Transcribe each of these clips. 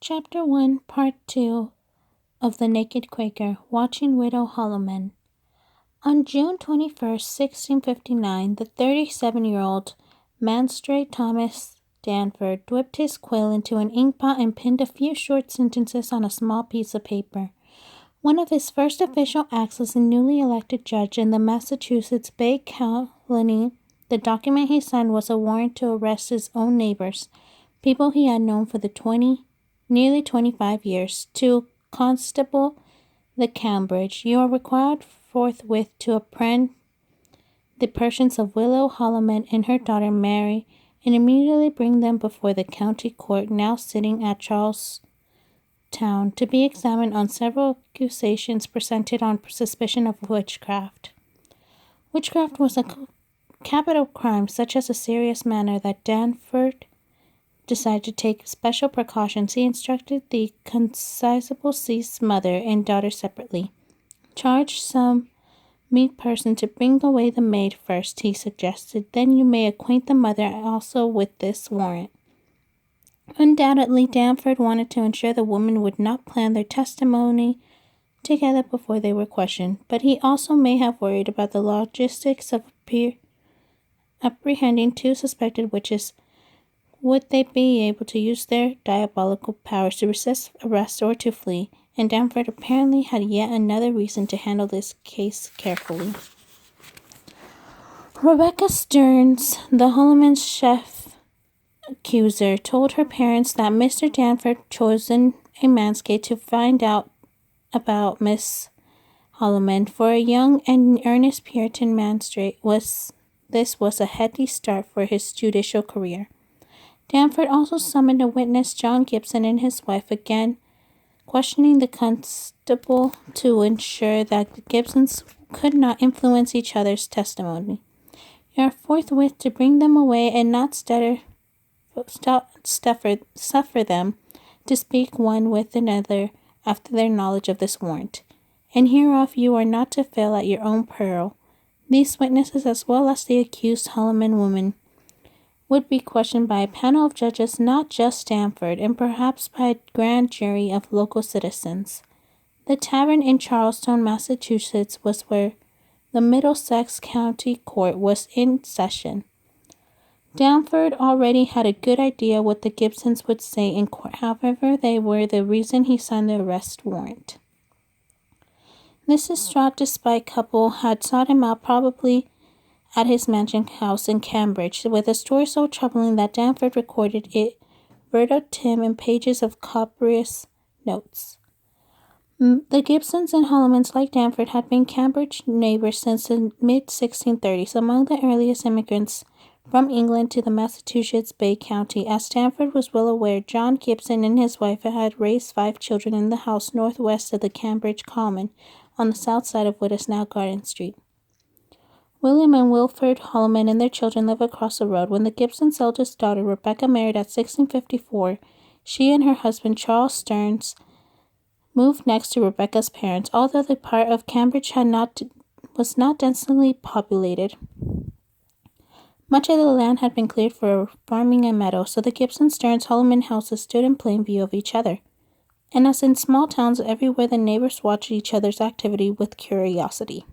Chapter 1, Part 2 of The Naked Quaker, Watching Widow Holloman. On June 21st, 1659, the 37-year-old magistrate Thomas Danford dipped his quill into an inkpot and penned a few short sentences on a small piece of paper. One of his first official acts as a newly elected judge in the Massachusetts Bay Colony, the document he signed was a warrant to arrest his own neighbors, people he had known for nearly 25 years. To Constable the Cambridge, you are required forthwith to apprehend the persons of Widow Holloman and her daughter Mary, and immediately bring them before the county court now sitting at Charlestown, to be examined on several accusations presented on suspicion of witchcraft. Witchcraft was a capital crime, such as a serious matter that Danford decided to take special precautions. He instructed the constable C's mother and daughter separately. Charge some meek person to bring away the maid first, he suggested. Then you may acquaint the mother also with this warrant. Undoubtedly, Danford wanted to ensure the woman would not plan their testimony together before they were questioned, but he also may have worried about the logistics of apprehending two suspected witches. Would they be able to use their diabolical powers to resist arrest or to flee? And Danford apparently had yet another reason to handle this case carefully. Rebecca Stearns, the Holloman's chef accuser, told her parents that Mr. Danford chosen a manscape to find out about Miss Holloman. For a young and earnest Puritan magistrate, this was a heady start for his judicial career. Danford also summoned a witness, John Gibson, and his wife, again questioning the constable to ensure that the Gibsons could not influence each other's testimony. You are forthwith to bring them away and not suffer them to speak one with another after their knowledge of this warrant. And hereof you are not to fail at your own peril. These witnesses, as well as the accused Holloman woman, would be questioned by a panel of judges, not just Danford, and perhaps by a grand jury of local citizens. The tavern in Charlestown, Massachusetts, was where the Middlesex County Court was in session. Danford already had a good idea what the Gibsons would say in court. However, they were the reason he signed the arrest warrant. This distraught despite couple had sought him out, probably at his mansion house in Cambridge, with a story so troubling that Danford recorded it verbatim in pages of copious notes. The Gibsons and Hollomans, like Danford, had been Cambridge neighbors since the mid-1630s, among the earliest immigrants from England to the Massachusetts Bay County. As Danford was well aware, John Gibson and his wife had raised 5 children in the house northwest of the Cambridge Common, on the south side of what is now Garden Street. William and Wilfred Holloman and their children live across the road. When the Gibsons' eldest daughter, Rebecca, married at 1654, she and her husband, Charles Stearns, moved next to Rebecca's parents, although the part of Cambridge was not densely populated. Much of the land had been cleared for farming and meadow, so the Gibson-Stearns Holloman houses stood in plain view of each other. And as in small towns everywhere, the neighbors watched each other's activity with curiosity.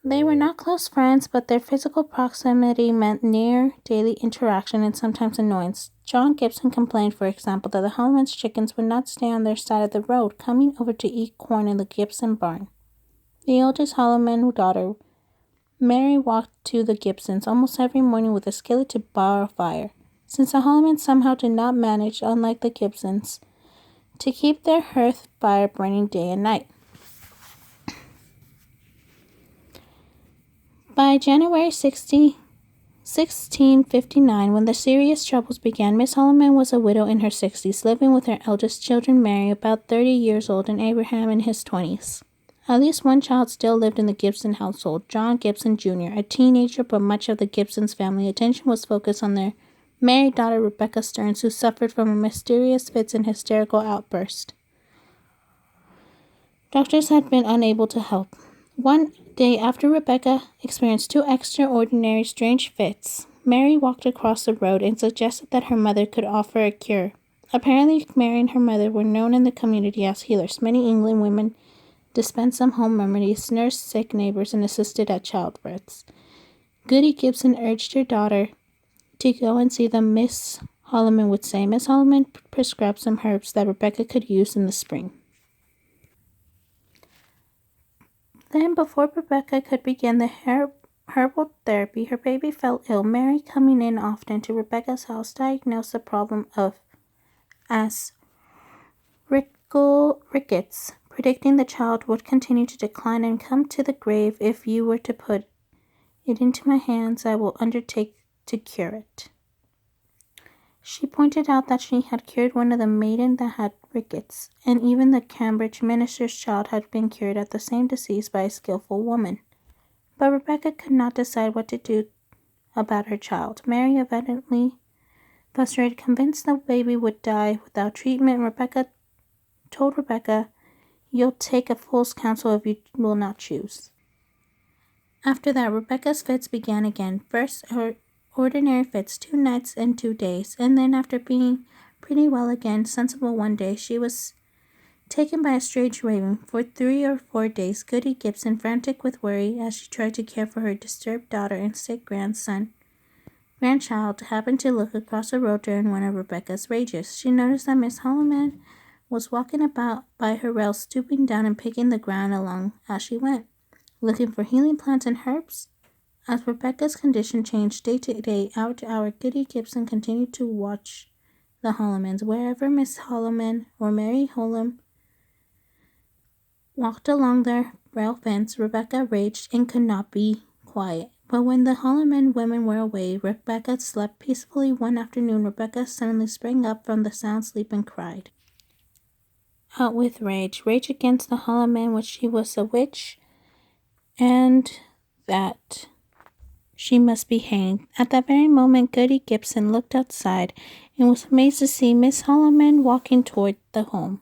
They were not close friends, but their physical proximity meant near daily interaction and sometimes annoyance. John Gibson complained, for example, that the Hollomans' chickens would not stay on their side of the road, coming over to eat corn in the Gibson barn. The oldest Holloman daughter, Mary, walked to the Gibsons almost every morning with a skillet to borrow fire, since the Hollomans somehow did not manage, unlike the Gibsons, to keep their hearth fire burning day and night. By January 1659, when the serious troubles began, Miss Holloman was a widow in her 60s, living with her eldest children, Mary, about 30 years old, and Abraham in his 20s. At least one child still lived in the Gibson household, John Gibson Jr., a teenager, but much of the Gibsons' family attention was focused on their married daughter, Rebecca Stearns, who suffered from a mysterious fits and hysterical outburst. Doctors had been unable to help. One day after Rebecca experienced 2 extraordinary strange fits, Mary walked across the road and suggested that her mother could offer a cure. Apparently, Mary and her mother were known in the community as healers. Many England women dispensed some home remedies, nursed sick neighbors, and assisted at childbirths. Goody Gibson urged her daughter to go and see them. Miss Holloman would say. Miss Holloman prescribed some herbs that Rebecca could use in the spring. Then, before Rebecca could begin the herbal therapy, her baby fell ill. Mary, coming in often to Rebecca's house, diagnosed the problem as rickets, predicting the child would continue to decline and come to the grave. If you were to put it into my hands, I will undertake to cure it. She pointed out that she had cured one of the maiden that had rickets, and even the Cambridge minister's child had been cured of the same disease by a skillful woman. But Rebecca could not decide what to do about her child. Mary, evidently frustrated, convinced the baby would die without treatment. Told Rebecca, "You'll take a fool's counsel if you will not choose." After that, Rebecca's fits began again. First, her ordinary fits, 2 nights and 2 days, and then after being pretty well again, sensible one day, she was taken by a strange raving. For 3 or 4 days, Goody Gibson, frantic with worry as she tried to care for her disturbed daughter and sick grandchild, happened to look across the road during one of Rebecca's rages. She noticed that Miss Holloman was walking about by her rails, stooping down and picking the ground along as she went, looking for healing plants and herbs. As Rebecca's condition changed day to day, hour to hour, Goody Gibson continued to watch the Hollomans. Wherever Miss Holloman or Mary Hollam walked along their rail fence, Rebecca raged and could not be quiet. But when the Holloman women were away, Rebecca slept peacefully. One afternoon, Rebecca suddenly sprang up from the sound sleep and cried out with rage against the Holloman, which she was a witch, and that she must be hanged. At that very moment, Goody Gibson looked outside and was amazed to see Miss Holloman walking toward the home.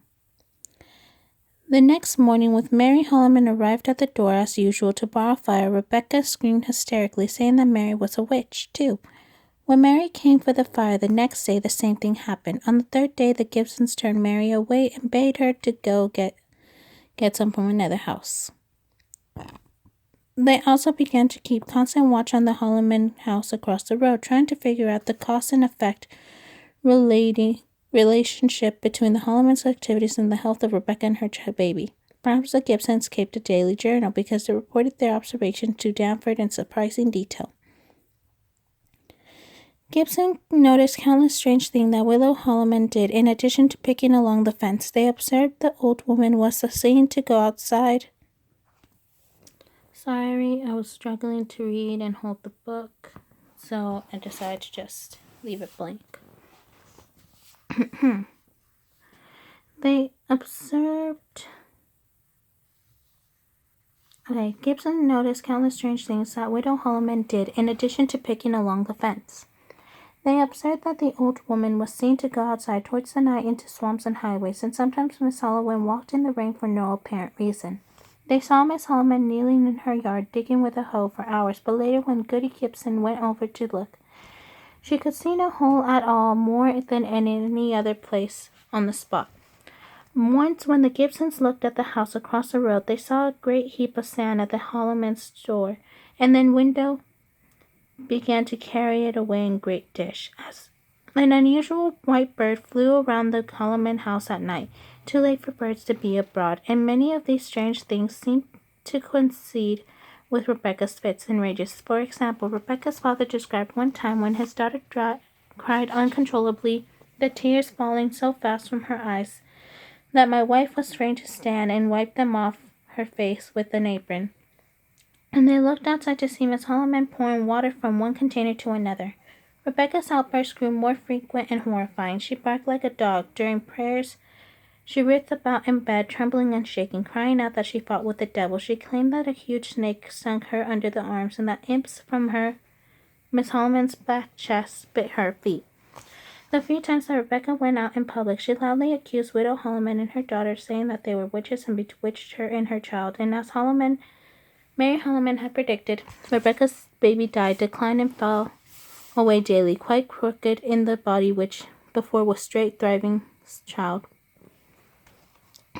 The next morning, with Mary Holloman arrived at the door as usual to borrow fire, Rebecca screamed hysterically, saying that Mary was a witch, too. When Mary came for the fire the next day, the same thing happened. On the 3rd day, the Gibsons turned Mary away and bade her to go get some from another house. They also began to keep constant watch on the Holloman house across the road, trying to figure out the cause and effect relationship between the Hollomans' activities and the health of Rebecca and her baby. Perhaps the Gibsons kept a daily journal because they reported their observations to Danford in surprising detail. Gibson noticed countless strange things that Willow Holloman did. In addition to picking along the fence, they observed the old woman was seen to go outside. Sorry, I was struggling to read and hold the book, so I decided to just leave it blank. They observed... Okay, Gibson noticed countless strange things that Widow Holloman did in addition to picking along the fence. They observed that the old woman was seen to go outside towards the night into swamps and highways, and sometimes Miss Holloman walked in the rain for no apparent reason. They saw Miss Holloman kneeling in her yard, digging with a hoe for hours, but later when Goody Gibson went over to look, she could see no hole at all, more than in any other place on the spot. Once, when the Gibsons looked at the house across the road, they saw a great heap of sand at the Holloman's door, and then Window began to carry it away in great dish. As an unusual white bird flew around the Holloman house at night, too late for birds to be abroad, and many of these strange things seemed to coincide with Rebecca's fits and rages. For example, Rebecca's father described one time when his daughter cried uncontrollably, the tears falling so fast from her eyes that my wife was trained to stand and wipe them off her face with an apron. And they looked outside to see Miss Holloman pouring water from one container to another. Rebecca's outbursts grew more frequent and horrifying. She barked like a dog. During prayers, she writhed about in bed, trembling and shaking, crying out that she fought with the devil. She claimed that a huge snake stung her under the arms and that imps from Miss Holloman's back chest bit her feet. The few times that Rebecca went out in public, she loudly accused Widow Holloman and her daughter, saying that they were witches and bewitched her and her child. And as Mary Holloman had predicted, Rebecca's baby died, declined, and fell away daily, quite crooked in the body which before was straight, thriving child.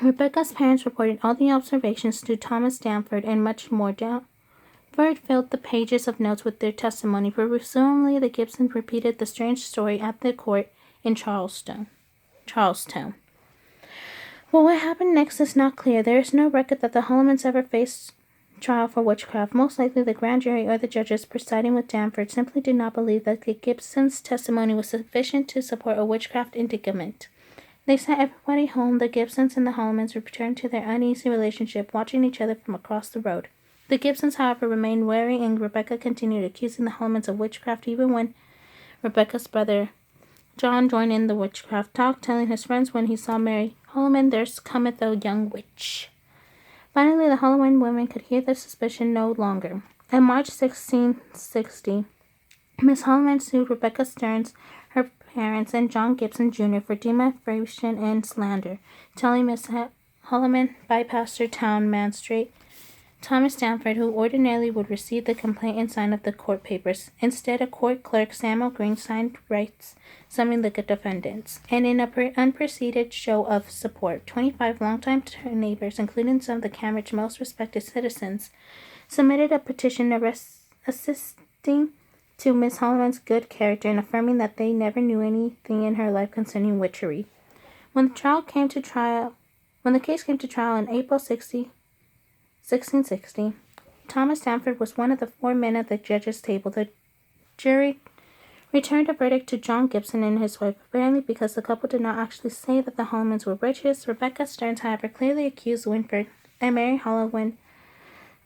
Rebecca's parents reported all the observations to Thomas Damford and much more. Damford filled the pages of notes with their testimony. Presumably, the Gibsons repeated the strange story at the court in Charlestown. Well, what happened next is not clear. There is no record that the Holmans ever faced trial for witchcraft. Most likely the grand jury or the judges presiding with Damford simply did not believe that the Gibsons' testimony was sufficient to support a witchcraft indictment. They sent everybody home. The Gibsons and the Holmans returned to their uneasy relationship, watching each other from across the road. The Gibsons, however, remained wary, and Rebecca continued accusing the Holmans of witchcraft even when Rebecca's brother John joined in the witchcraft talk, telling his friends when he saw Mary Holman, "There cometh a young witch." Finally, the Holman women could hear their suspicion no longer. In March 1660, Miss Holman sued Rebecca Stearns, her parents, and John Gibson Jr. for defamation and slander, telling Miss Holman bypassed her town magistrate, Thomas Damford, who ordinarily would receive the complaint and sign of the court papers. Instead, a court clerk, Samuel Green, signed rights summoning the defendants. And in an unprecedented show of support, 25 longtime neighbors, including some of the Cambridge most respected citizens, submitted a petition assisting to Miss Holman's good character and affirming that they never knew anything in her life concerning witchery. When the case came to trial in April 1660, Thomas Damford was one of the 4 men at the judge's table. The jury returned a verdict to John Gibson and his wife, apparently because the couple did not actually say that the Holmans were witches. Rebecca Stearns, however, clearly accused Winford and Mary Holman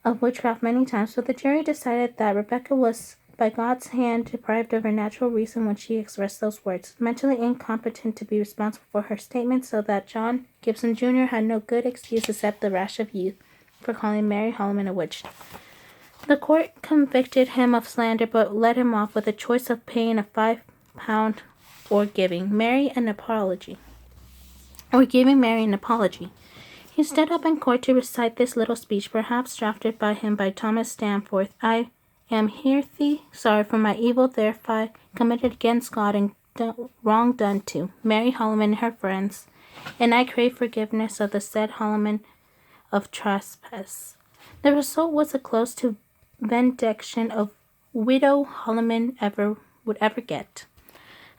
of witchcraft many times, but the jury decided that Rebecca was, by God's hand, deprived of her natural reason when she expressed those words, mentally incompetent to be responsible for her statements, so that John Gibson Jr. had no good excuse except the rash of youth for calling Mary Holman a witch. The court convicted him of slander, but let him off with a choice of paying a £5 or giving Mary an apology. He stood up in court to recite this little speech, perhaps drafted by him by Thomas Damford. "I am heartily sorry for my evil thereby committed against God and wrong done to Mary Holman and her friends, and I crave forgiveness of the said Holman of trespass." The result was a close to benediction of Widow Holman would ever get.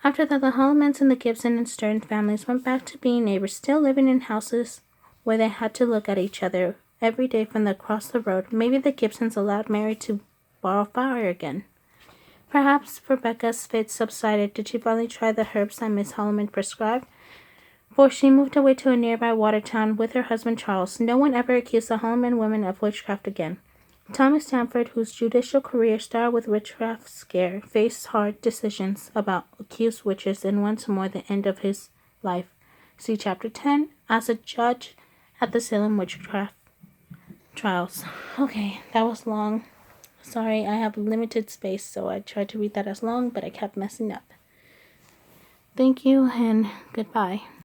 After that, the Holmans and the Gibson and Stern families went back to being neighbors, still living in houses where they had to look at each other every day from across the road. Maybe the Gibsons allowed Mary to borrow fire again. Perhaps Rebecca's fits subsided. Did she finally try the herbs that Miss Holman prescribed? For she moved away to a nearby water town with her husband Charles. No one ever accused the Holman women of witchcraft again. Thomas Damford, whose judicial career started with witchcraft scare, faced hard decisions about accused witches and once more the end of his life. See Chapter 10, as a judge at the Salem witchcraft trials. Okay, that was long. Sorry, I have limited space, so I tried to read that as long, but I kept messing up. Thank you and goodbye.